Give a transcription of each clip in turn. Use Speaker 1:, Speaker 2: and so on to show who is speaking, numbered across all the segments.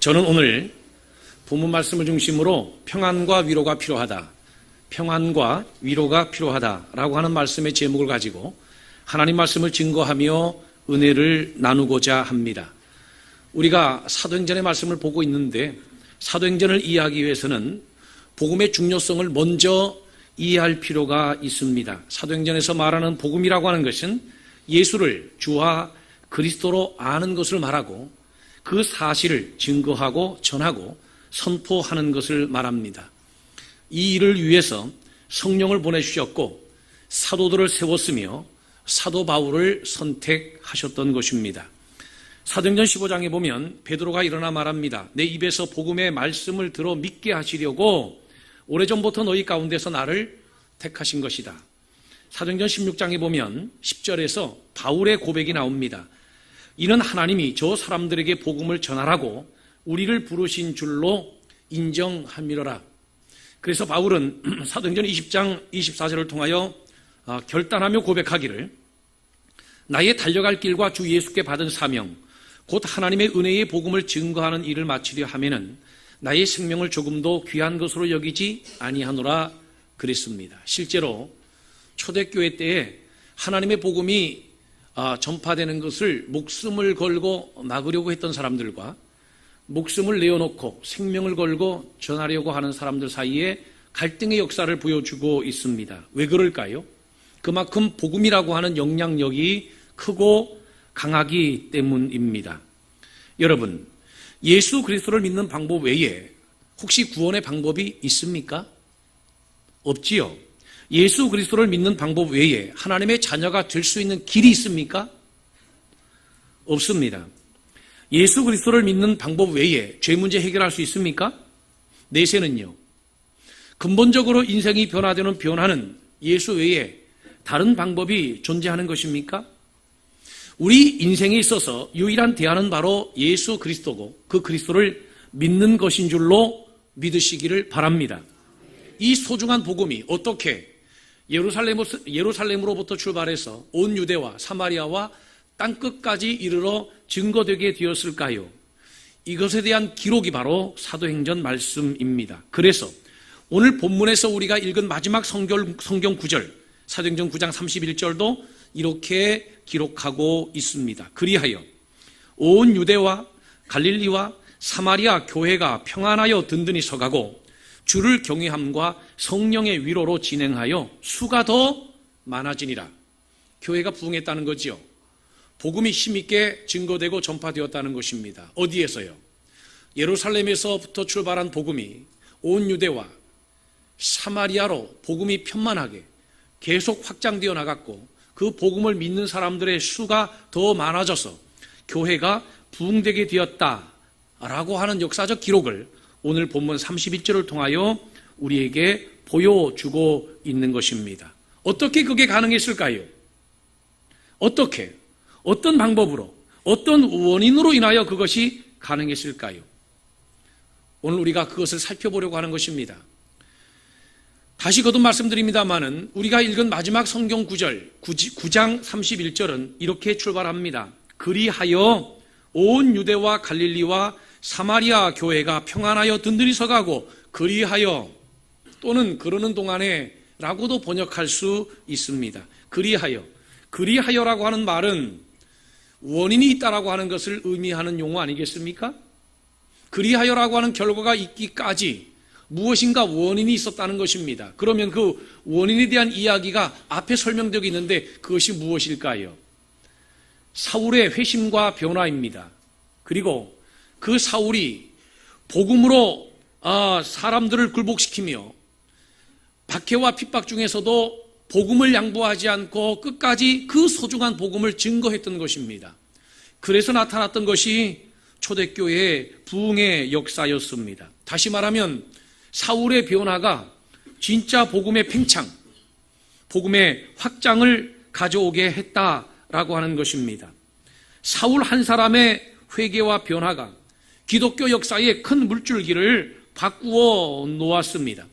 Speaker 1: 저는 오늘 본문 말씀을 중심으로 평안과 위로가 필요하다, 평안과 위로가 필요하다라고 하는 말씀의 제목을 가지고 하나님 말씀을 증거하며 은혜를 나누고자 합니다. 우리가 사도행전의 말씀을 보고 있는데 사도행전을 이해하기 위해서는 복음의 중요성을 먼저 이해할 필요가 있습니다. 사도행전에서 말하는 복음이라고 하는 것은 예수를 주와 그리스도로 아는 것을 말하고 그 사실을 증거하고 전하고 선포하는 것을 말합니다. 이 일을 위해서 성령을 보내주셨고 사도들을 세웠으며 사도 바울을 선택하셨던 것입니다. 사도행전 15장에 보면 베드로가 일어나 말합니다. 내 입에서 복음의 말씀을 들어 믿게 하시려고 오래전부터 너희 가운데서 나를 택하신 것이다. 사도행전 16장에 보면 10절에서 바울의 고백이 나옵니다. 이는 하나님이 저 사람들에게 복음을 전하라고 우리를 부르신 줄로 인정함이로라. 그래서 바울은 사도행전 20장 24절을 통하여 결단하며 고백하기를 나의 달려갈 길과 주 예수께 받은 사명 곧 하나님의 은혜의 복음을 증거하는 일을 마치려 하면은 나의 생명을 조금도 귀한 것으로 여기지 아니하노라 그랬습니다. 실제로 초대교회 때에 하나님의 복음이 전파되는 것을 목숨을 걸고 막으려고 했던 사람들과 목숨을 내어놓고 생명을 걸고 전하려고 하는 사람들 사이에 갈등의 역사를 보여주고 있습니다. 왜 그럴까요? 그만큼 복음이라고 하는 영향력이 크고 강하기 때문입니다. 여러분, 예수 그리스도를 믿는 방법 외에 혹시 구원의 방법이 있습니까? 없지요. 예수 그리스도를 믿는 방법 외에 하나님의 자녀가 될 수 있는 길이 있습니까? 없습니다. 예수 그리스도를 믿는 방법 외에 죄 문제 해결할 수 있습니까? 내세는요. 근본적으로 인생이 변화되는 변화는 예수 외에 다른 방법이 존재하는 것입니까? 우리 인생에 있어서 유일한 대안은 바로 예수 그리스도고 그 그리스도를 믿는 것인 줄로 믿으시기를 바랍니다. 이 소중한 복음이 어떻게 예루살렘으로부터 출발해서 온 유대와 사마리아와 땅끝까지 이르러 증거되게 되었을까요? 이것에 대한 기록이 바로 사도행전 말씀입니다. 그래서 오늘 본문에서 우리가 읽은 마지막 성경 구절 사도행전 9장 31절도 이렇게 기록하고 있습니다. 그리하여 온 유대와 갈릴리와 사마리아 교회가 평안하여 든든히 서가고 주를 경외함과 성령의 위로로 진행하여 수가 더 많아지니라. 교회가 부흥했다는 거지요. 복음이 힘있게 증거되고 전파되었다는 것입니다. 어디에서요? 예루살렘에서부터 출발한 복음이 온 유대와 사마리아로 복음이 편만하게 계속 확장되어 나갔고 그 복음을 믿는 사람들의 수가 더 많아져서 교회가 부흥되게 되었다라고 하는 역사적 기록을 오늘 본문 32절을 통하여 우리에게 보여주고 있는 것입니다. 어떻게 그게 가능했을까요? 어떻게? 어떤 방법으로? 어떤 원인으로 인하여 그것이 가능했을까요? 오늘 우리가 그것을 살펴보려고 하는 것입니다. 다시 거듭 말씀드립니다마는 우리가 읽은 마지막 성경 구절 9장 31절은 이렇게 출발합니다. 그리하여 온 유대와 갈릴리와 사마리아 교회가 평안하여 든든히 서가고 그리하여 또는 그러는 동안에 라고도 번역할 수 있습니다. 그리하여라고 하는 말은 원인이 있다라고 하는 것을 의미하는 용어 아니겠습니까? 그리하여라고 하는 결과가 있기까지 무엇인가 원인이 있었다는 것입니다. 그러면 그 원인에 대한 이야기가 앞에 설명되고 있는데 그것이 무엇일까요? 사울의 회심과 변화입니다. 그리고 그 사울이 복음으로 사람들을 굴복시키며 박해와 핍박 중에서도 복음을 양보하지 않고 끝까지 그 소중한 복음을 증거했던 것입니다. 그래서 나타났던 것이 초대교회의 부흥의 역사였습니다. 다시 말하면 사울의 변화가 진짜 복음의 팽창, 복음의 확장을 가져오게 했다라고 하는 것입니다. 사울 한 사람의 회개와 변화가 기독교 역사의 큰 물줄기를 바꾸어 놓았습니다.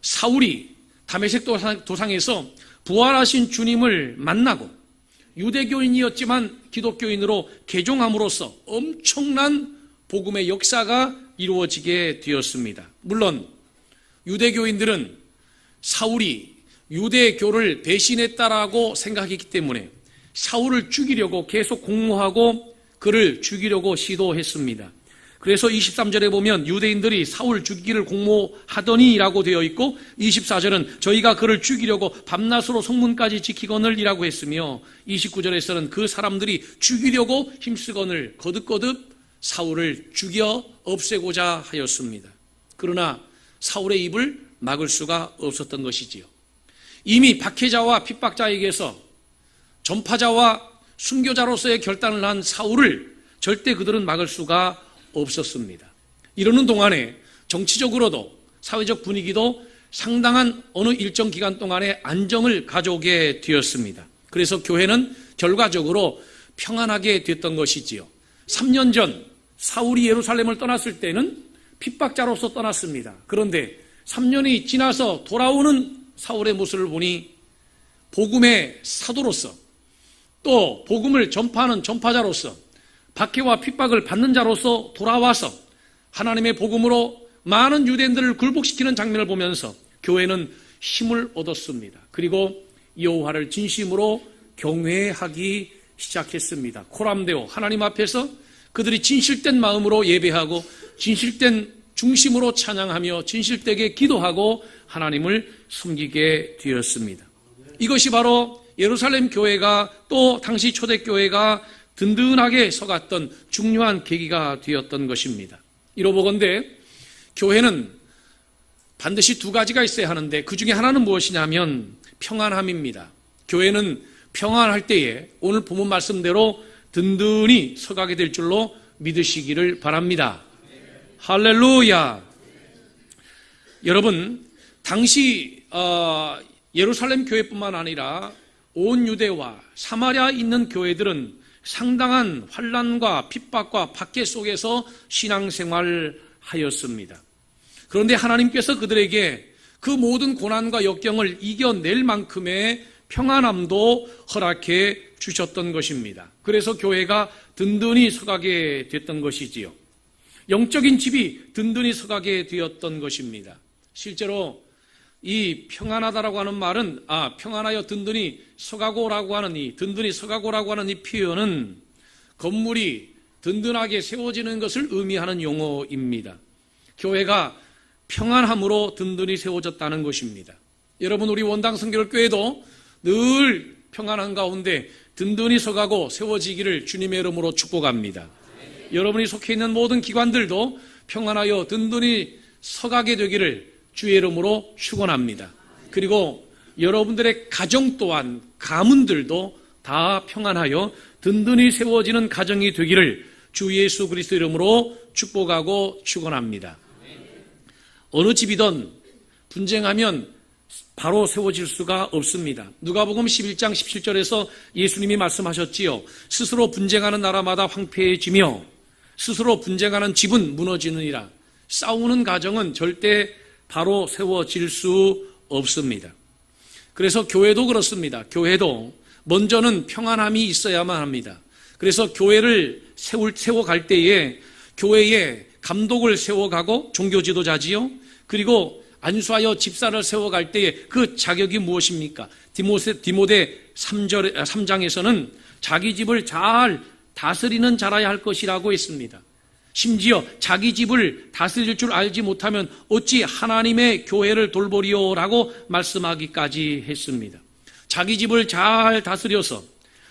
Speaker 1: 사울이 다메섹 도상에서 부활하신 주님을 만나고 유대교인이었지만 기독교인으로 개종함으로써 엄청난 복음의 역사가 이루어지게 되었습니다. 물론 유대교인들은 사울이 유대교를 배신했다라고 생각했기 때문에 사울을 죽이려고 계속 공모하고 그를 죽이려고 시도했습니다. 그래서 23절에 보면 유대인들이 사울 죽이기를 공모하더니 라고 되어 있고 24절은 저희가 그를 죽이려고 밤낮으로 성문까지 지키거늘이라고 했으며 29절에서는 그 사람들이 죽이려고 힘쓰거늘 거듭거듭 사울을 죽여 없애고자 하였습니다. 그러나 사울의 입을 막을 수가 없었던 것이지요. 이미 박해자와 핍박자에게서 전파자와 순교자로서의 결단을 한 사울을 절대 그들은 막을 수가 없었습니다. 이러는 동안에 정치적으로도 사회적 분위기도 상당한 어느 일정 기간 동안에 안정을 가져오게 되었습니다. 그래서 교회는 결과적으로 평안하게 됐던 것이지요. 3년 전 사울이 예루살렘을 떠났을 때는 핍박자로서 떠났습니다. 그런데 3년이 지나서 돌아오는 사울의 모습을 보니 복음의 사도로서 또 복음을 전파하는 전파자로서 박해와 핍박을 받는 자로서 돌아와서 하나님의 복음으로 많은 유대인들을 굴복시키는 장면을 보면서 교회는 힘을 얻었습니다. 그리고 여호와를 진심으로 경외하기 시작했습니다. 코람데오 하나님 앞에서 그들이 진실된 마음으로 예배하고 진실된 중심으로 찬양하며 진실되게 기도하고 하나님을 섬기게 되었습니다. 이것이 바로 예루살렘 교회가 또 당시 초대교회가 든든하게 서갔던 중요한 계기가 되었던 것입니다. 이로보건대 교회는 반드시 두 가지가 있어야 하는데 그 중에 하나는 무엇이냐면 평안함입니다. 교회는 평안할 때에 오늘 본문 말씀대로 든든히 서가게 될 줄로 믿으시기를 바랍니다. 할렐루야. 여러분, 당시 예루살렘 교회뿐만 아니라 온 유대와 사마리아에 있는 교회들은 상당한 환난과 핍박과 박해 속에서 신앙생활을 하였습니다. 그런데 하나님께서 그들에게 그 모든 고난과 역경을 이겨낼 만큼의 평안함도 허락해 주셨던 것입니다. 그래서 교회가 든든히 서가게 됐던 것이지요. 영적인 집이 든든히 서가게 되었던 것입니다. 실제로 이 평안하다라고 하는 말은 평안하여 든든히 서가고라고 하는 든든히 서가고라고 하는 이 표현은 건물이 든든하게 세워지는 것을 의미하는 용어입니다. 교회가 평안함으로 든든히 세워졌다는 것입니다. 여러분, 우리 원당 성결교회도 늘 평안한 가운데 든든히 서가고 세워지기를 주님의 이름으로 축복합니다. 여러분이 속해 있는 모든 기관들도 평안하여 든든히 서가게 되기를 주의 이름으로 축원합니다. 그리고 여러분들의 가정 또한 가문들도 다 평안하여 든든히 세워지는 가정이 되기를 주 예수 그리스도 이름으로 축복하고 축원합니다. 어느 집이든 분쟁하면 바로 세워질 수가 없습니다. 누가복음 11장 17절에서 예수님이 말씀하셨지요. 스스로 분쟁하는 나라마다 황폐해지며 스스로 분쟁하는 집은 무너지느니라. 싸우는 가정은 절대 바로 세워질 수 없습니다. 그래서 교회도 그렇습니다. 교회도 먼저는 평안함이 있어야만 합니다. 그래서 교회를 세워갈 때에 교회에 감독을 세워가고 종교 지도자지요. 그리고 안수하여 집사를 세워갈 때에 그 자격이 무엇입니까? 디모데 3장에서는 자기 집을 잘 다스리는 자라야 할 것이라고 했습니다. 심지어 자기 집을 다스릴 줄 알지 못하면 어찌 하나님의 교회를 돌보리요라고 말씀하기까지 했습니다. 자기 집을 잘 다스려서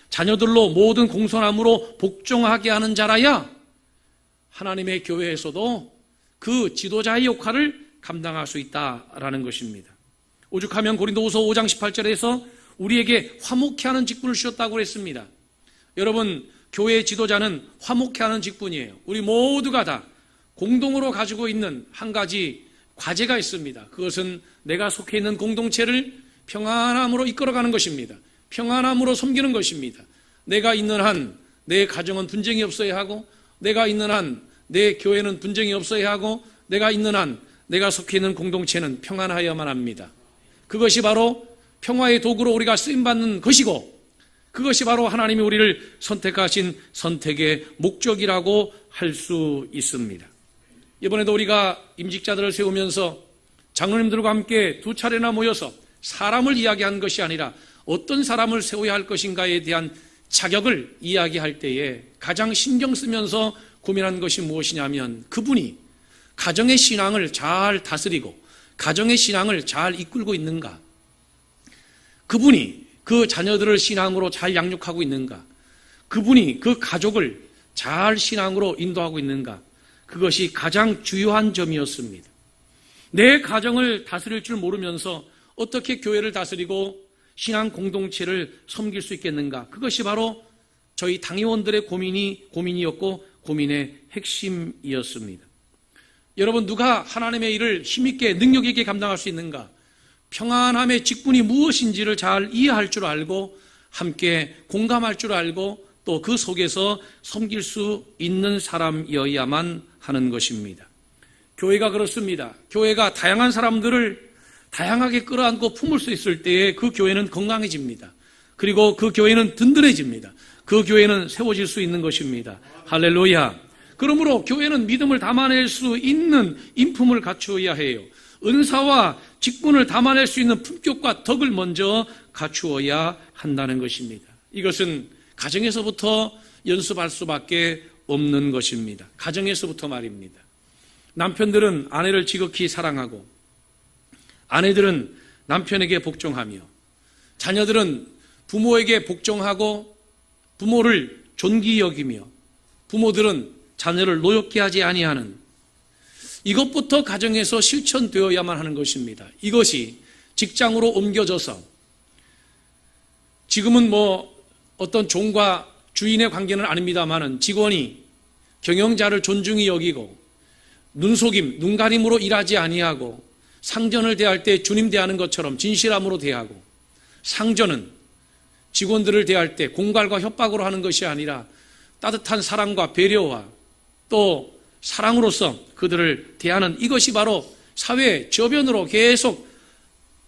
Speaker 1: 자녀들로 모든 공손함으로 복종하게 하는 자라야 하나님의 교회에서도 그 지도자의 역할을 감당할 수 있다라는 것입니다. 오죽하면 고린도후서 5장 18절에서 우리에게 화목케 하는 직분을 주셨다고 했습니다. 여러분, 교회의 지도자는 화목케 하는 직분이에요. 우리 모두가 다 공동으로 가지고 있는 한 가지 과제가 있습니다. 그것은 내가 속해 있는 공동체를 평안함으로 이끌어가는 것입니다. 평안함으로 섬기는 것입니다. 내가 있는 한 내 가정은 분쟁이 없어야 하고, 내가 있는 한 내 교회는 분쟁이 없어야 하고, 내가 있는 한 내가 속해 있는 공동체는 평안하여야만 합니다. 그것이 바로 평화의 도구로 우리가 쓰임받는 것이고, 그것이 바로 하나님이 우리를 선택하신 선택의 목적이라고 할 수 있습니다. 이번에도 우리가 임직자들을 세우면서 장로님들과 함께 2차례나 모여서 사람을 이야기한 것이 아니라 어떤 사람을 세워야 할 것인가에 대한 자격을 이야기할 때에 가장 신경 쓰면서 고민한 것이 무엇이냐면 그분이 가정의 신앙을 잘 다스리고 가정의 신앙을 잘 이끌고 있는가, 그분이 그 자녀들을 신앙으로 잘 양육하고 있는가, 그분이 그 가족을 잘 신앙으로 인도하고 있는가, 그것이 가장 중요한 점이었습니다. 내 가정을 다스릴 줄 모르면서 어떻게 교회를 다스리고 신앙 공동체를 섬길 수 있겠는가, 그것이 바로 저희 당의원들의 고민이었고 고민의 핵심이었습니다. 여러분, 누가 하나님의 일을 힘있게 능력 있게 감당할 수 있는가? 평안함의 직분이 무엇인지를 잘 이해할 줄 알고 함께 공감할 줄 알고 또 그 속에서 섬길 수 있는 사람이어야만 하는 것입니다. 교회가 그렇습니다. 교회가 다양한 사람들을 다양하게 끌어안고 품을 수 있을 때에 그 교회는 건강해집니다. 그리고 그 교회는 든든해집니다. 그 교회는 세워질 수 있는 것입니다. 할렐루야. 그러므로 교회는 믿음을 담아낼 수 있는 인품을 갖추어야 해요. 은사와 직분을 담아낼 수 있는 품격과 덕을 먼저 갖추어야 한다는 것입니다. 이것은 가정에서부터 연습할 수밖에 없는 것입니다. 가정에서부터 말입니다. 남편들은 아내를 지극히 사랑하고 아내들은 남편에게 복종하며 자녀들은 부모에게 복종하고 부모를 존귀 여기며 부모들은 자녀를 노엽게 하지 아니하는, 이것부터 가정에서 실천되어야만 하는 것입니다. 이것이 직장으로 옮겨져서 지금은 어떤 종과 주인의 관계는 아닙니다만은 직원이 경영자를 존중히 여기고 눈속임, 눈가림으로 일하지 아니하고 상전을 대할 때 주님 대하는 것처럼 진실함으로 대하고 상전은 직원들을 대할 때 공갈과 협박으로 하는 것이 아니라 따뜻한 사랑과 배려와 또 사랑으로서 그들을 대하는, 이것이 바로 사회의 저변으로 계속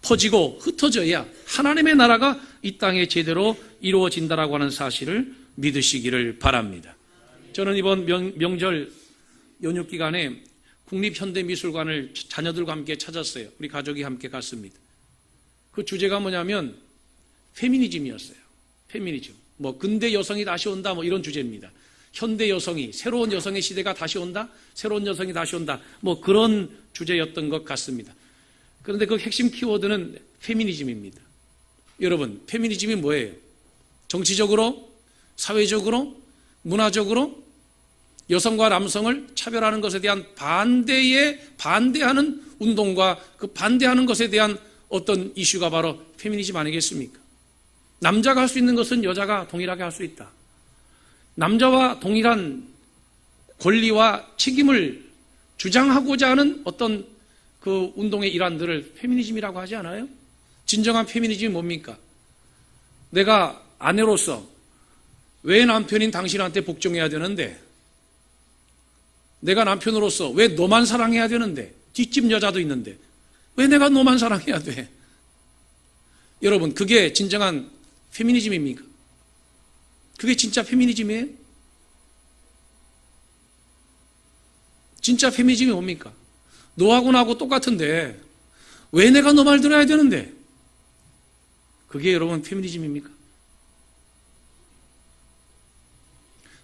Speaker 1: 퍼지고 흩어져야 하나님의 나라가 이 땅에 제대로 이루어진다라고 하는 사실을 믿으시기를 바랍니다. 저는 이번 명절 연휴 기간에 국립현대미술관을 자녀들과 함께 찾았어요. 우리 가족이 함께 갔습니다. 그 주제가 뭐냐면 페미니즘이었어요. 페미니즘. 근대 여성이 다시 온다 이런 주제입니다. 현대 여성이, 새로운 여성의 시대가 다시 온다? 새로운 여성이 다시 온다? 그런 주제였던 것 같습니다. 그런데 그 핵심 키워드는 페미니즘입니다. 여러분, 페미니즘이 뭐예요? 정치적으로, 사회적으로, 문화적으로 여성과 남성을 차별하는 것에 대한 반대하는 운동과 그 반대하는 것에 대한 어떤 이슈가 바로 페미니즘 아니겠습니까? 남자가 할 수 있는 것은 여자가 동일하게 할 수 있다. 남자와 동일한 권리와 책임을 주장하고자 하는 어떤 그 운동의 일환들을 페미니즘이라고 하지 않아요? 진정한 페미니즘이 뭡니까? 내가 아내로서 왜 남편인 당신한테 복종해야 되는데, 내가 남편으로서 왜 너만 사랑해야 되는데, 뒷집 여자도 있는데 왜 내가 너만 사랑해야 돼? 여러분, 그게 진정한 페미니즘입니까? 그게 진짜 페미니즘이에요? 진짜 페미니즘이 뭡니까? 너하고 나하고 똑같은데 왜 내가 너 말 들어야 되는데? 그게 여러분 페미니즘입니까?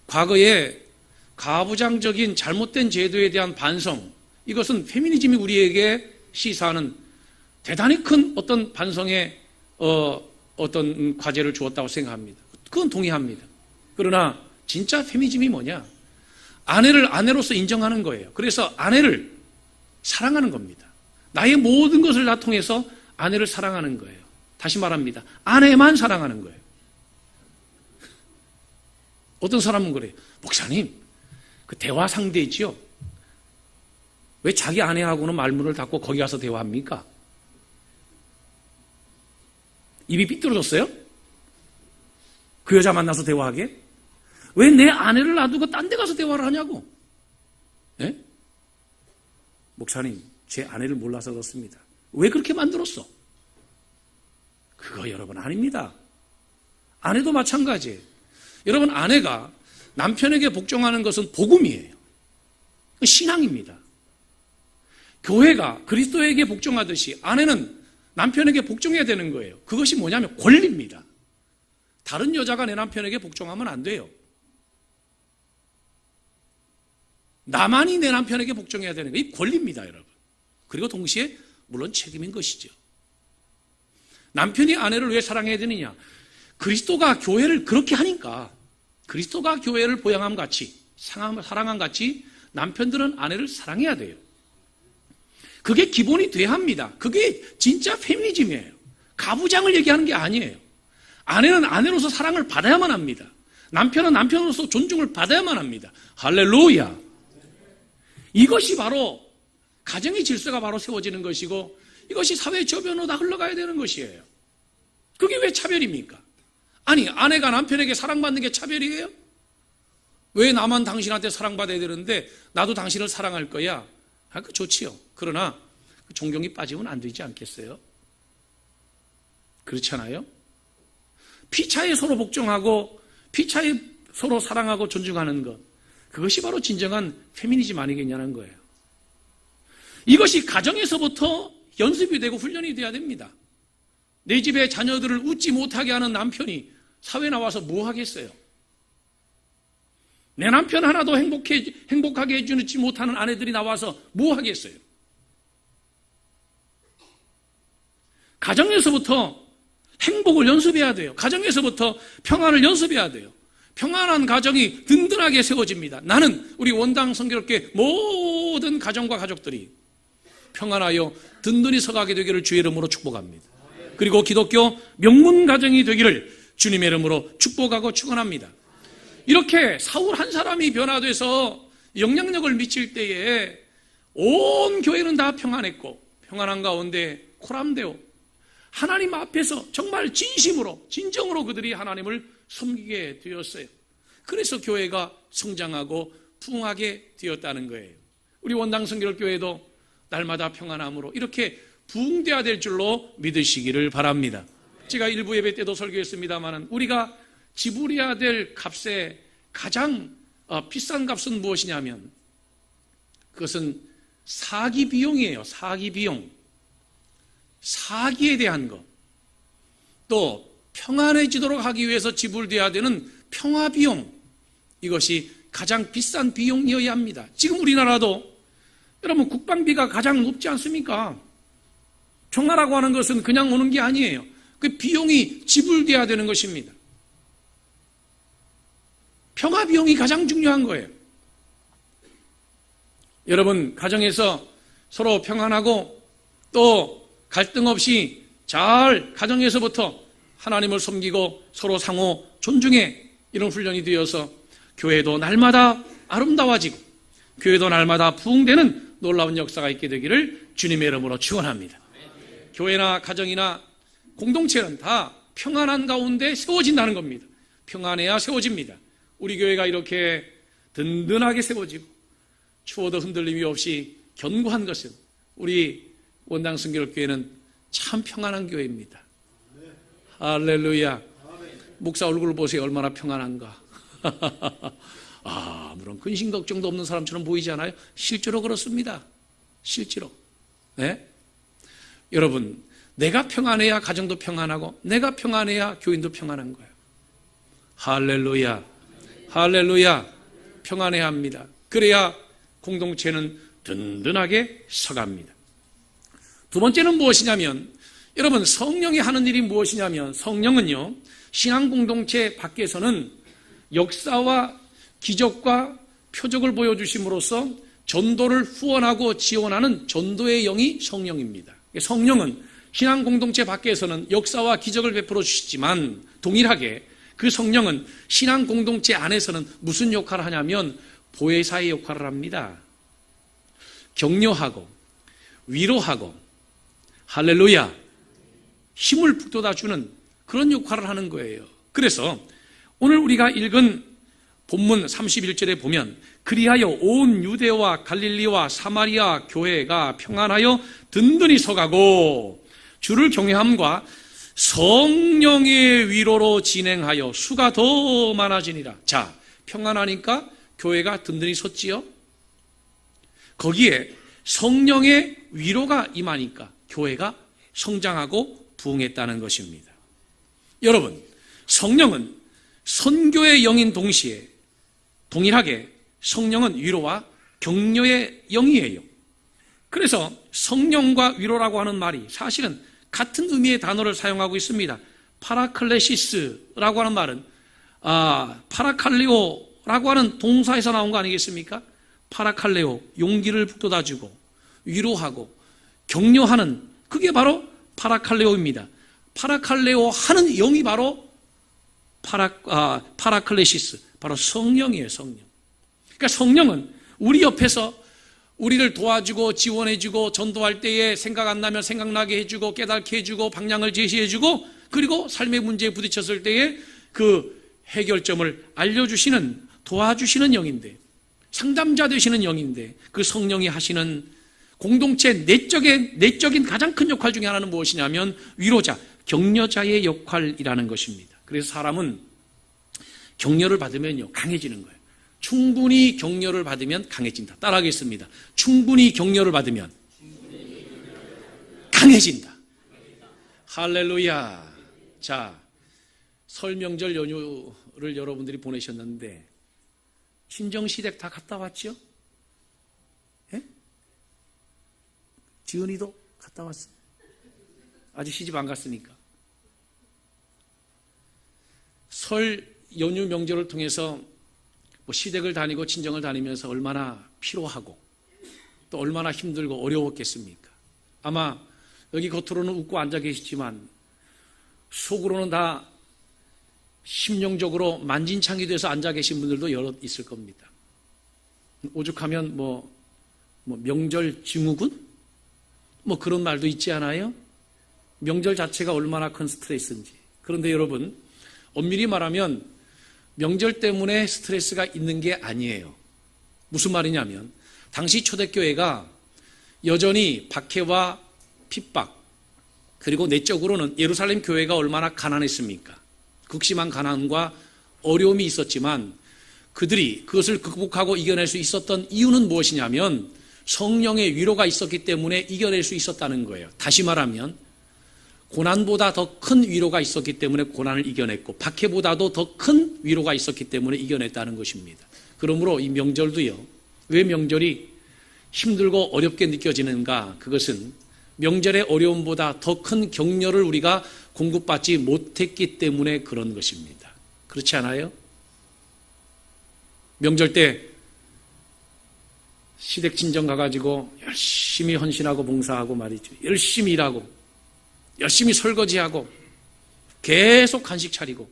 Speaker 1: 과거에 가부장적인 잘못된 제도에 대한 반성, 이것은 페미니즘이 우리에게 시사하는 대단히 큰 어떤 반성의 어떤 과제를 주었다고 생각합니다. 그건 동의합니다. 그러나 진짜 페미니즘이 뭐냐? 아내를 아내로서 인정하는 거예요. 그래서 아내를 사랑하는 겁니다. 나의 모든 것을 다 통해서 아내를 사랑하는 거예요. 다시 말합니다. 아내만 사랑하는 거예요. 어떤 사람은 그래요. 목사님, 그 대화 상대 있지요? 왜 자기 아내하고는 말문을 닫고 거기 가서 대화합니까? 입이 삐뚤어졌어요? 그 여자 만나서 대화하게? 왜 내 아내를 놔두고 딴 데 가서 대화를 하냐고? 예? 목사님, 제 아내를 몰라서 그렇습니다. 왜 그렇게 만들었어? 그거 여러분 아닙니다. 아내도 마찬가지예요. 여러분, 아내가 남편에게 복종하는 것은 복음이에요. 신앙입니다. 교회가 그리스도에게 복종하듯이 아내는 남편에게 복종해야 되는 거예요. 그것이 뭐냐면 권리입니다. 다른 여자가 내 남편에게 복종하면 안 돼요. 나만이 내 남편에게 복종해야 되는 게 권리입니다, 여러분. 그리고 동시에 물론 책임인 것이죠. 남편이 아내를 왜 사랑해야 되느냐? 그리스도가 교회를 그렇게 하니까, 그리스도가 교회를 보양함 같이, 사랑함 같이 남편들은 아내를 사랑해야 돼요. 그게 기본이 돼야 합니다. 그게 진짜 페미니즘이에요. 가부장을 얘기하는 게 아니에요. 아내는 아내로서 사랑을 받아야만 합니다. 남편은 남편으로서 존중을 받아야만 합니다. 할렐루야. 이것이 바로 가정의 질서가 바로 세워지는 것이고, 이것이 사회의 저변으로 다 흘러가야 되는 것이에요. 그게 왜 차별입니까? 아니, 아내가 남편에게 사랑받는 게 차별이에요? 왜 나만 당신한테 사랑받아야 되는데 나도 당신을 사랑할 거야? 그 좋지요. 그러나 존경이 빠지면 안 되지 않겠어요? 그렇잖아요? 피차에 서로 복종하고 피차에 서로 사랑하고 존중하는 것, 그것이 바로 진정한 페미니즘 아니겠냐는 거예요. 이것이 가정에서부터 연습이 되고 훈련이 돼야 됩니다. 내 집에 자녀들을 웃지 못하게 하는 남편이 사회에 나와서 뭐 하겠어요? 내 남편 하나도 행복하게 해주지 못하는 아내들이 나와서 뭐 하겠어요? 가정에서부터 행복을 연습해야 돼요. 가정에서부터 평안을 연습해야 돼요. 평안한 가정이 든든하게 세워집니다. 나는 우리 원당 성결교회 모든 가정과 가족들이 평안하여 든든히 서가게 되기를 주의 이름으로 축복합니다. 그리고 기독교 명문 가정이 되기를 주님의 이름으로 축복하고 축원합니다. 이렇게 사울 한 사람이 변화돼서 영향력을 미칠 때에 온 교회는 다 평안했고, 평안한 가운데 코람데오 하나님 앞에서 정말 진심으로 진정으로 그들이 하나님을 섬기게 되었어요. 그래서 교회가 성장하고 부흥하게 되었다는 거예요. 우리 원당 성결교회도 날마다 평안함으로 이렇게 부흥되어야 될 줄로 믿으시기를 바랍니다. 제가 일부 예배 때도 설교했습니다만, 우리가 지불해야 될 값에 가장 비싼 값은 무엇이냐면 그것은 사기 비용이에요. 사기 비용. 사기에 대한 것. 또 평안해지도록 하기 위해서 지불돼야 되는 평화 비용. 이것이 가장 비싼 비용이어야 합니다. 지금 우리나라도 여러분 국방비가 가장 높지 않습니까? 평화라고 하는 것은 그냥 오는 게 아니에요. 그 비용이 지불돼야 되는 것입니다. 평화 비용이 가장 중요한 거예요. 여러분, 가정에서 서로 평안하고 또 갈등 없이 잘 가정에서부터 하나님을 섬기고 서로 상호 존중해, 이런 훈련이 되어서 교회도 날마다 아름다워지고 교회도 날마다 부흥되는 놀라운 역사가 있게 되기를 주님의 이름으로 축원합니다. 교회나 가정이나 공동체는 다 평안한 가운데 세워진다는 겁니다. 평안해야 세워집니다. 우리 교회가 이렇게 든든하게 세워지고 추워도 흔들림이 없이 견고한 것은 우리 원당 성결교회는 참 평안한 교회입니다. 할렐루야. 목사 얼굴을 보세요. 얼마나 평안한가. 물론 근심 걱정도 없는 사람처럼 보이지 않아요? 실제로 그렇습니다. 실제로. 네? 여러분, 내가 평안해야 가정도 평안하고 내가 평안해야 교인도 평안한 거예요. 할렐루야. 할렐루야. 평안해야 합니다. 그래야 공동체는 든든하게 서갑니다. 두 번째는 무엇이냐면, 여러분, 성령이 하는 일이 무엇이냐면, 성령은요, 신앙 공동체 밖에서는 역사와 기적과 표적을 보여주심으로써 전도를 후원하고 지원하는 전도의 영이 성령입니다. 성령은 신앙 공동체 밖에서는 역사와 기적을 베풀어 주시지만, 동일하게 그 성령은 신앙 공동체 안에서는 무슨 역할을 하냐면 보혜사의 역할을 합니다. 격려하고 위로하고, 할렐루야, 힘을 북돋아주는 그런 역할을 하는 거예요. 그래서 오늘 우리가 읽은 본문 31절에 보면, 그리하여 온 유대와 갈릴리와 사마리아 교회가 평안하여 든든히 서가고 주를 경외함과 성령의 위로로 진행하여 수가 더 많아지니라. 자, 평안하니까 교회가 든든히 섰지요? 거기에 성령의 위로가 임하니까 교회가 성장하고 부흥했다는 것입니다. 여러분, 성령은 선교의 영인 동시에 동일하게 성령은 위로와 격려의 영이에요. 그래서 성령과 위로라고 하는 말이 사실은 같은 의미의 단어를 사용하고 있습니다. 파라클레시스라고 하는 말은 파라칼레오라고 하는 동사에서 나온 거 아니겠습니까? 파라칼레오, 용기를 북돋아주고 위로하고 격려하는, 그게 바로 파라칼레오입니다. 파라칼레오 하는 영이 바로 파라클레시스, 바로 성령이에요. 성령. 그러니까 성령은 우리 옆에서 우리를 도와주고 지원해주고 전도할 때에 생각 안 나면 생각나게 해주고 깨닫게 해주고 방향을 제시해주고, 그리고 삶의 문제에 부딪혔을 때에 그 해결점을 알려주시는, 도와주시는 영인데, 상담자 되시는 영인데, 그 성령이 하시는 공동체 내적인 가장 큰 역할 중에 하나는 무엇이냐면 위로자, 격려자의 역할이라는 것입니다. 그래서 사람은 격려를 받으면요 강해지는 거예요. 충분히 격려를 받으면 강해진다. 따라하겠습니다. 충분히 격려를 받으면 강해진다. 할렐루야. 자, 설 명절 연휴를 여러분들이 보내셨는데 친정시댁 다 갔다 왔죠? 예? 지은이도 갔다 왔어. 아직 시집 안 갔으니까. 설 연휴 명절을 통해서 시댁을 다니고 친정을 다니면서 얼마나 피로하고 또 얼마나 힘들고 어려웠겠습니까? 아마 여기 겉으로는 웃고 앉아 계시지만 속으로는 다 심령적으로 만진창이 돼서 앉아 계신 분들도 여럿 있을 겁니다. 오죽하면 명절 증후군? 그런 말도 있지 않아요? 명절 자체가 얼마나 큰 스트레스인지. 그런데 여러분, 엄밀히 말하면 명절 때문에 스트레스가 있는 게 아니에요. 무슨 말이냐면 당시 초대교회가 여전히 박해와 핍박, 그리고 내적으로는 예루살렘 교회가 얼마나 가난했습니까? 극심한 가난과 어려움이 있었지만 그들이 그것을 극복하고 이겨낼 수 있었던 이유는 무엇이냐면 성령의 위로가 있었기 때문에 이겨낼 수 있었다는 거예요. 다시 말하면 고난보다 더 큰 위로가 있었기 때문에 고난을 이겨냈고 박해보다도 더 큰 위로가 있었기 때문에 이겨냈다는 것입니다. 그러므로 이 명절도요, 왜 명절이 힘들고 어렵게 느껴지는가? 그것은 명절의 어려움보다 더 큰 격려를 우리가 공급받지 못했기 때문에 그런 것입니다. 그렇지 않아요? 명절 때 시댁 친정 가가지고 열심히 헌신하고 봉사하고 말이죠. 열심히 일하고 열심히 설거지하고 계속 간식 차리고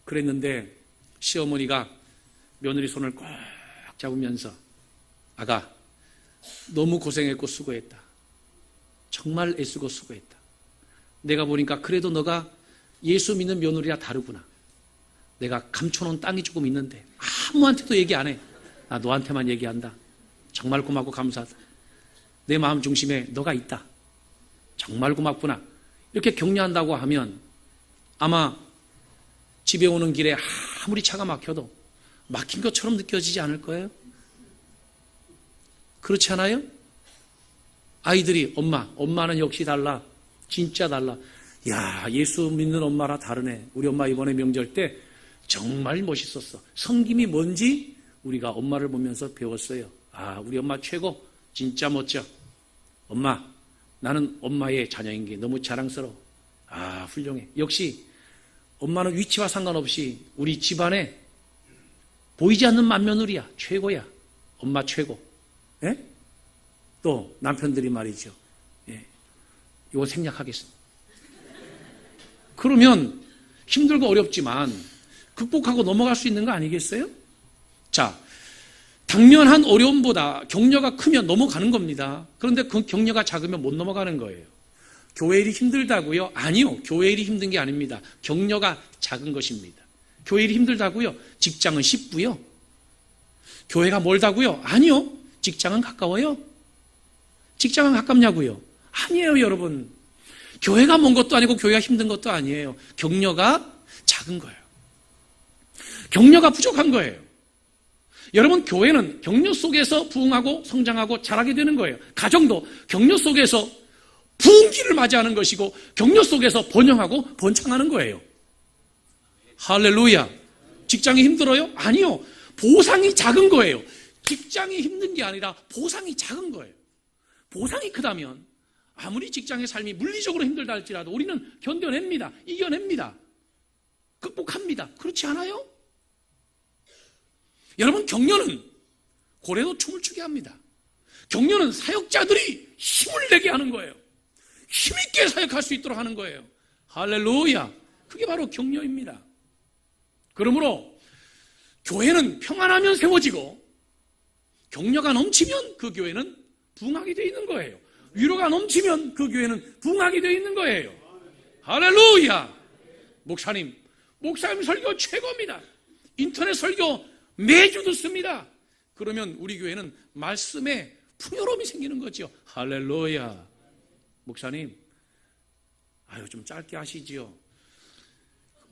Speaker 1: 그랬는데 시어머니가 며느리 손을 꼭 잡으면서 아가 너무 고생했고 수고했다. 정말 애쓰고 수고했다. 내가 보니까 그래도 너가 예수 믿는 며느리라 다르구나. 내가 감춰놓은 땅이 조금 있는데 아무한테도 얘기 안 해. 나 너한테만 얘기한다. 정말 고맙고 감사하다. 내 마음 중심에 너가 있다. 정말 고맙구나. 이렇게 격려한다고 하면 아마 집에 오는 길에 아무리 차가 막혀도 막힌 것처럼 느껴지지 않을 거예요? 그렇지 않아요? 아이들이 엄마는 역시 달라. 진짜 달라. 야, 예수 믿는 엄마라 다르네. 우리 엄마 이번에 명절 때 정말 멋있었어. 섬김이 뭔지 우리가 엄마를 보면서 배웠어요. 아, 우리 엄마 최고. 진짜 멋져. 엄마, 나는 엄마의 자녀인 게 너무 자랑스러워. 아, 훌륭해. 역시 엄마는 위치와 상관없이 우리 집안에 보이지 않는 맏며느리야. 최고야. 엄마 최고. 예? 또 남편들이 말이죠. 예. 이거 생략하겠습니다. 그러면 힘들고 어렵지만 극복하고 넘어갈 수 있는 거 아니겠어요? 자, 당면한 어려움보다 격려가 크면 넘어가는 겁니다. 그런데 그 격려가 작으면 못 넘어가는 거예요. 교회 일이 힘들다고요? 아니요. 교회 일이 힘든 게 아닙니다. 격려가 작은 것입니다. 교회 일이 힘들다고요? 직장은 쉽고요. 교회가 멀다고요? 아니요. 직장은 가까워요. 직장은 가깝냐고요? 아니에요, 여러분. 교회가 먼 것도 아니고 교회가 힘든 것도 아니에요. 격려가 작은 거예요. 격려가 부족한 거예요. 여러분, 교회는 격려 속에서 부흥하고 성장하고 자라게 되는 거예요. 가정도 격려 속에서 부흥기를 맞이하는 것이고 격려 속에서 번영하고 번창하는 거예요. 할렐루야. 직장이 힘들어요? 아니요. 보상이 작은 거예요. 직장이 힘든 게 아니라 보상이 작은 거예요. 보상이 크다면 아무리 직장의 삶이 물리적으로 힘들다 할지라도 우리는 견뎌냅니다. 이겨냅니다. 극복합니다. 그렇지 않아요? 여러분, 격려는 고래도 춤을 추게 합니다. 격려는 사역자들이 힘을 내게 하는 거예요. 힘있게 사역할 수 있도록 하는 거예요. 할렐루야. 그게 바로 격려입니다. 그러므로 교회는 평안하면 세워지고 격려가 넘치면 그 교회는 부흥하게 되어 있는 거예요. 위로가 넘치면 그 교회는 부흥하게 되어 있는 거예요. 할렐루야. 목사님 설교 최고입니다. 인터넷 설교 매주 듣습니다. 그러면 우리 교회는 말씀에 풍요로움이 생기는 거죠. 할렐루야. 목사님, 좀 짧게 하시지요.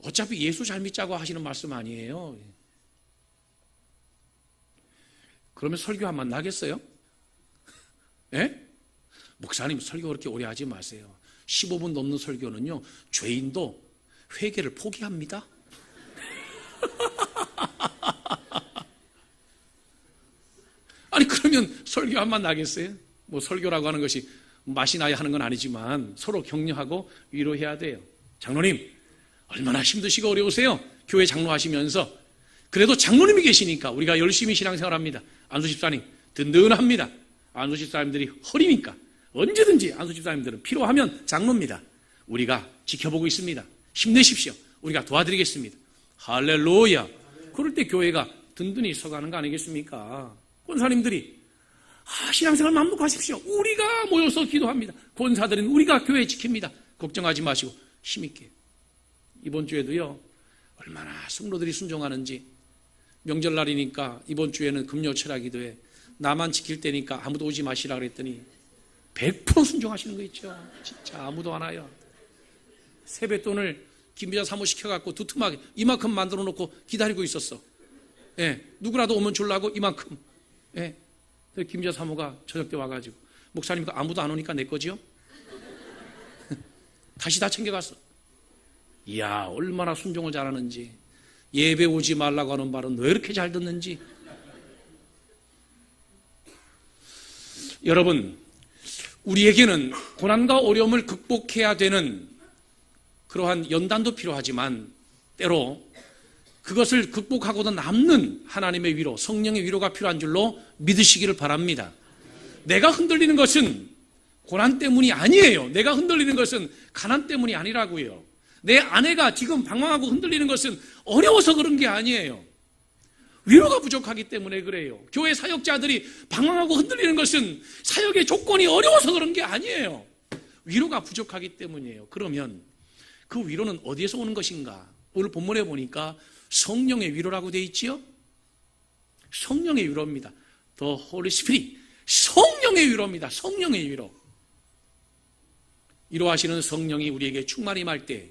Speaker 1: 어차피 예수 잘 믿자고 하시는 말씀 아니에요. 그러면 설교 한번 나겠어요? 예? 목사님, 설교 그렇게 오래 하지 마세요. 15분 넘는 설교는요, 죄인도 회개를 포기합니다. 아니, 그러면 설교 한번 나겠어요? 뭐 설교라고 하는 것이 맛이 나야 하는 건 아니지만 서로 격려하고 위로해야 돼요. 장로님, 얼마나 힘드시고 어려우세요? 교회 장로하시면서. 그래도 장로님이 계시니까 우리가 열심히 신앙생활합니다. 안수 집사님 든든합니다. 안수 집사님들이 허리니까 언제든지 안수 집사님들은 필요하면 장로입니다. 우리가 지켜보고 있습니다. 힘내십시오. 우리가 도와드리겠습니다. 할렐루야. 그럴 때 교회가 든든히 서가는 거 아니겠습니까? 권사님들이 신앙생활 만족하십시오. 우리가 모여서 기도합니다. 권사들은 우리가 교회 지킵니다. 걱정하지 마시고 힘있게. 이번 주에도요, 얼마나 성도들이 순종하는지. 명절날이니까 이번 주에는 금요 철야 기도에 나만 지킬 때니까 아무도 오지 마시라 그랬더니 100% 순종하시는 거 있죠. 진짜 아무도 안 와요. 세뱃돈을 김비자 사모 시켜갖고 두툼하게 이만큼 만들어 놓고 기다리고 있었어. 예, 누구라도 오면 주려고 이만큼. 예, 김비자 사모가 저녁 때 와가지고, 목사님 아무도 안 오니까 내 거지요? 다시 다 챙겨갔어. 이야, 얼마나 순종을 잘하는지. 예배 오지 말라고 하는 말은 왜 이렇게 잘 듣는지. 여러분, 우리에게는 고난과 어려움을 극복해야 되는 그러한 연단도 필요하지만 때로 그것을 극복하고도 남는 하나님의 위로, 성령의 위로가 필요한 줄로 믿으시기를 바랍니다. 내가 흔들리는 것은 고난 때문이 아니에요. 내가 흔들리는 것은 가난 때문이 아니라고요. 내 아내가 지금 방황하고 흔들리는 것은 어려워서 그런 게 아니에요. 위로가 부족하기 때문에 그래요. 교회 사역자들이 방황하고 흔들리는 것은 사역의 조건이 어려워서 그런 게 아니에요. 위로가 부족하기 때문이에요. 그러면 그 위로는 어디에서 오는 것인가? 오늘 본문에 보니까 성령의 위로라고 되어 있지요? 성령의 위로입니다. The Holy Spirit. 성령의 위로입니다. 성령의 위로. 위로하시는 성령이 우리에게 충만히 임할 때,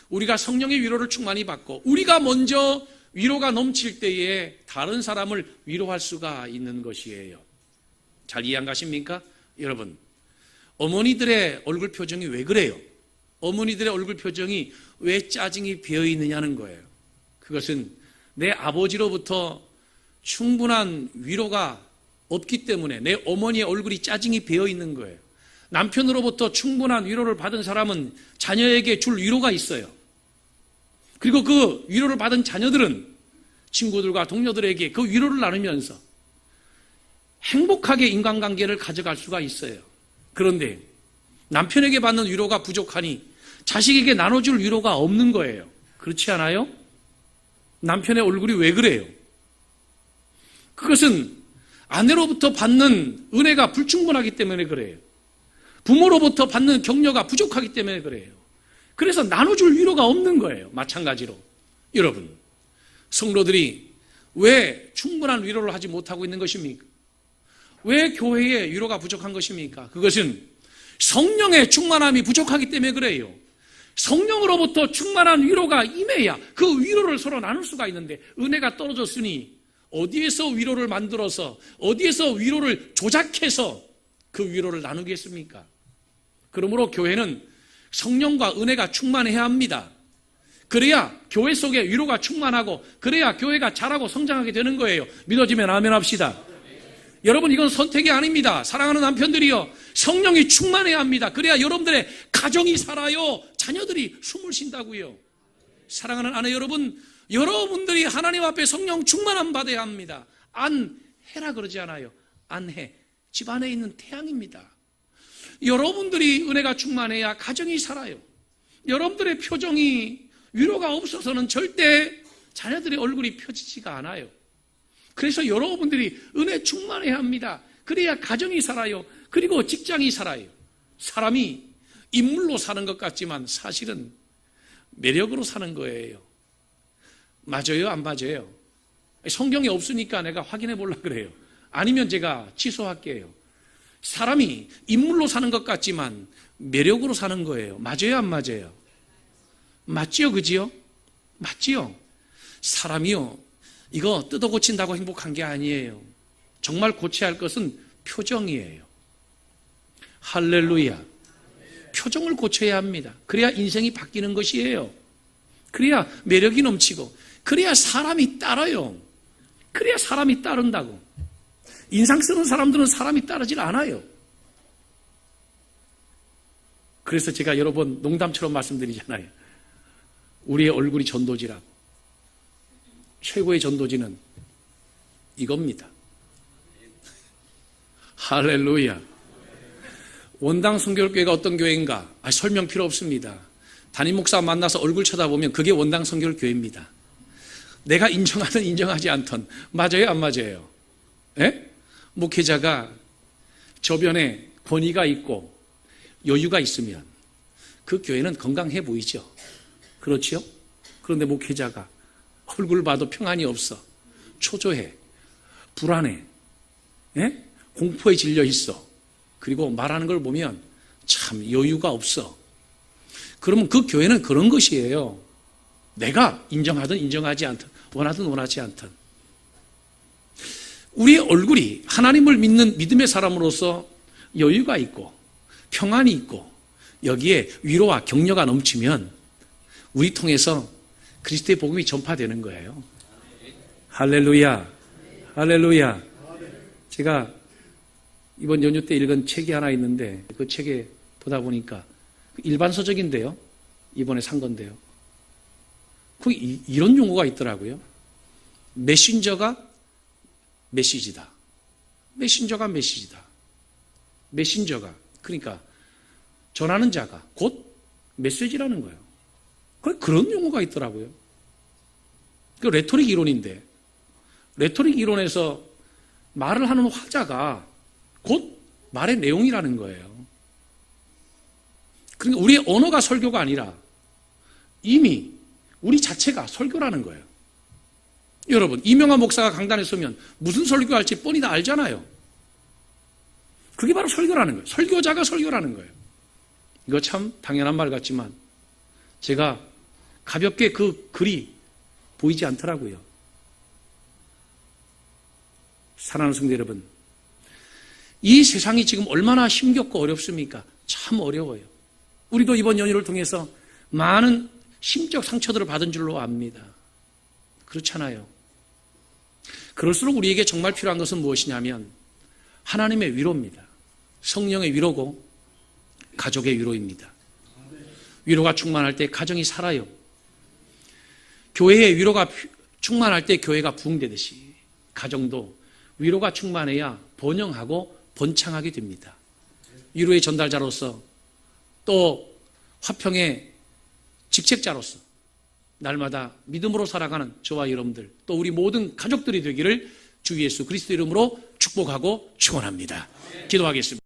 Speaker 1: 우리가 성령의 위로를 충만히 받고 우리가 먼저 위로가 넘칠 때에 다른 사람을 위로할 수가 있는 것이에요. 잘 이해 안 가십니까? 여러분, 어머니들의 얼굴 표정이 왜 그래요? 어머니들의 얼굴 표정이 왜 짜증이 배어 있느냐는 거예요. 그것은 내 아버지로부터 충분한 위로가 없기 때문에 내 어머니의 얼굴이 짜증이 배어 있는 거예요. 남편으로부터 충분한 위로를 받은 사람은 자녀에게 줄 위로가 있어요. 그리고 그 위로를 받은 자녀들은 친구들과 동료들에게 그 위로를 나누면서 행복하게 인간관계를 가져갈 수가 있어요. 그런데 남편에게 받는 위로가 부족하니 자식에게 나눠줄 위로가 없는 거예요. 그렇지 않아요? 남편의 얼굴이 왜 그래요? 그것은 아내로부터 받는 은혜가 불충분하기 때문에 그래요. 부모로부터 받는 격려가 부족하기 때문에 그래요. 그래서 나눠줄 위로가 없는 거예요. 마찬가지로 여러분, 성도들이 왜 충분한 위로를 하지 못하고 있는 것입니까? 왜 교회에 위로가 부족한 것입니까? 그것은 성령의 충만함이 부족하기 때문에 그래요. 성령으로부터 충만한 위로가 임해야 그 위로를 서로 나눌 수가 있는데 은혜가 떨어졌으니 어디에서 위로를 만들어서 어디에서 위로를 조작해서 그 위로를 나누겠습니까? 그러므로 교회는 성령과 은혜가 충만해야 합니다. 그래야 교회 속에 위로가 충만하고 그래야 교회가 자라고 성장하게 되는 거예요. 믿어지면 아멘 합시다. 여러분, 이건 선택이 아닙니다. 사랑하는 남편들이요, 성령이 충만해야 합니다. 그래야 여러분들의 가정이 살아요. 자녀들이 숨을 쉰다고요. 사랑하는 아내 여러분, 여러분들이 하나님 앞에 성령 충만함 받아야 합니다. 안해라 그러지 않아요. 안해, 집안에 있는 태양입니다. 여러분들이 은혜가 충만해야 가정이 살아요. 여러분들의 표정이 위로가 없어서는 절대 자녀들의 얼굴이 펴지지가 않아요. 그래서 여러분들이 은혜 충만해야 합니다. 그래야 가정이 살아요. 그리고 직장이 살아요. 사람이 인물로 사는 것 같지만 사실은 매력으로 사는 거예요. 맞아요? 안 맞아요? 성경에 없으니까 내가 확인해 보려고 그래요. 아니면 제가 취소할게요. 사람이 인물로 사는 것 같지만 매력으로 사는 거예요. 맞아요? 안 맞아요? 맞지요? 그지요? 맞지요? 사람이요, 이거 뜯어 고친다고 행복한 게 아니에요. 정말 고쳐야 할 것은 표정이에요. 할렐루야. 표정을 고쳐야 합니다. 그래야 인생이 바뀌는 것이에요. 그래야 매력이 넘치고, 그래야 사람이 따라요. 그래야 사람이 따른다고. 인상 쓰는 사람들은 사람이 따르질 않아요. 그래서 제가 여러 번 농담처럼 말씀드리잖아요. 우리의 얼굴이 전도지라고. 최고의 전도지는 이겁니다. 할렐루야. 원당 선교교회가 어떤 교회인가? 설명 필요 없습니다. 담임 목사 만나서 얼굴 쳐다보면 그게 원당 선교교회입니다. 내가 인정하든 인정하지 않든. 맞아요? 안 맞아요? 예? 목회자가 저변에 권위가 있고 여유가 있으면 그 교회는 건강해 보이죠. 그렇지요? 그런데 목회자가 얼굴 봐도 평안이 없어. 초조해. 불안해. 예? 공포에 질려 있어. 그리고 말하는 걸 보면 참 여유가 없어. 그러면 그 교회는 그런 것이에요. 내가 인정하든 인정하지 않든, 원하든 원하지 않든. 우리의 얼굴이 하나님을 믿는 믿음의 사람으로서 여유가 있고 평안이 있고 여기에 위로와 격려가 넘치면 우리 통해서 그리스도의 복음이 전파되는 거예요. 할렐루야. 할렐루야. 제가 이번 연휴 때 읽은 책이 하나 있는데 그 책에 보다 보니까 일반서적인데요. 이번에 산 건데요. 거기 이런 용어가 있더라고요. 메신저가 메시지다. 메신저가 메시지다. 메신저가, 그러니까 전하는 자가 곧 메시지라는 거예요. 그런 용어가 있더라고요. 그 레토릭 이론인데, 레토릭 이론에서 말을 하는 화자가 곧 말의 내용이라는 거예요. 그러니까 우리의 언어가 설교가 아니라 이미 우리 자체가 설교라는 거예요. 여러분, 이명하 목사가 강단에 서면 무슨 설교할지 뻔히 다 알잖아요. 그게 바로 설교라는 거예요. 설교자가 설교라는 거예요. 이거 참 당연한 말 같지만 제가 가볍게 그 글이 보이지 않더라고요. 사랑하는 성도 여러분, 이 세상이 지금 얼마나 힘겹고 어렵습니까? 참 어려워요. 우리도 이번 연휴를 통해서 많은 심적 상처들을 받은 줄로 압니다. 그렇잖아요. 그럴수록 우리에게 정말 필요한 것은 무엇이냐면 하나님의 위로입니다. 성령의 위로고 가족의 위로입니다. 위로가 충만할 때 가정이 살아요. 교회의 위로가 충만할 때 교회가 부흥되듯이 가정도 위로가 충만해야 번영하고 번창하게 됩니다. 위로의 전달자로서 또 화평의 직책자로서 날마다 믿음으로 살아가는 저와 여러분들, 또 우리 모든 가족들이 되기를 주 예수 그리스도 이름으로 축복하고 축원합니다. 기도하겠습니다.